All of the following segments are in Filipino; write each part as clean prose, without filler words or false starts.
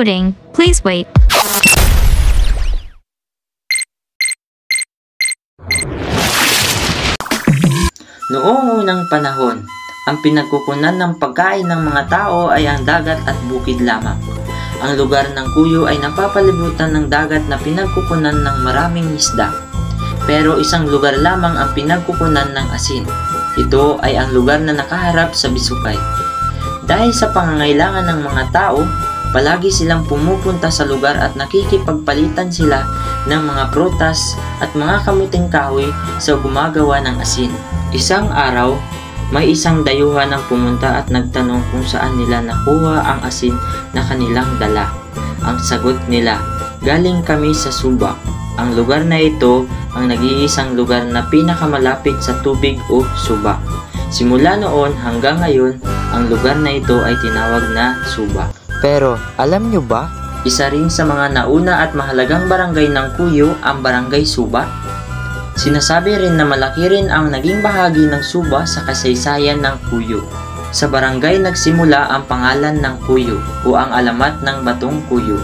Loading, please wait. Noong unang panahon, ang pinagkukunan ng pagkain ng mga tao ay ang dagat at bukid lamang. Ang lugar ng Kuyo ay napapalibutan ng dagat na pinagkukunan ng maraming isda. Pero isang lugar lamang ang pinagkukunan ng asin. Ito ay ang lugar na nakaharap sa Bisukay. Dahil sa pangangailangan ng mga tao, palagi silang pumupunta sa lugar at nakikipagpalitan sila ng mga prutas at mga kamuting kahoy sa gumagawa ng asin. Isang araw, may isang dayuhan ang pumunta at nagtanong kung saan nila nakuha ang asin na kanilang dala. Ang sagot nila, galing kami sa Suba. Ang lugar na ito ang nag-iisang lugar na pinakamalapit sa tubig o Suba. Simula noon hanggang ngayon, ang lugar na ito ay tinawag na Suba. Pero alam nyo ba, isa rin sa mga nauna at mahalagang barangay ng Kuyo ang Barangay Suba? Sinasabi rin na malaki rin ang naging bahagi ng Suba sa kasaysayan ng Kuyo. Sa barangay nagsimula ang pangalan ng Kuyo o ang alamat ng Batong Kuyo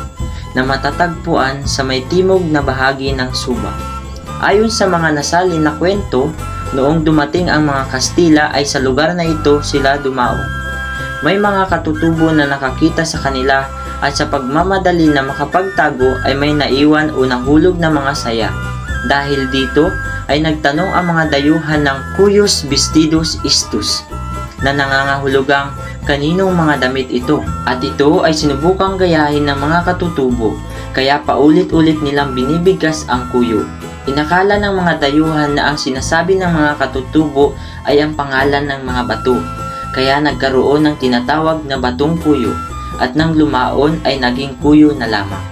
na matatagpuan sa may timog na bahagi ng Suba. Ayon sa mga nasalin na kwento, noong dumating ang mga Kastila ay sa lugar na ito sila dumaong. May mga katutubo na nakakita sa kanila at sa pagmamadali na makapagtago ay may naiwan o nahulog na mga saya. Dahil dito ay nagtanong ang mga dayuhan ng Cuyos Vestidos Istus na nangangahulugang kaninong mga damit ito, at ito ay sinubukang gayahin ng mga katutubo kaya paulit-ulit nilang binibigkas ang kuyo. Inakala ng mga dayuhan na ang sinasabi ng mga katutubo ay ang pangalan ng mga bato, kaya nagkaroon ng tinatawag na batong kuyo at nang lumaon ay naging kuyo na lamang.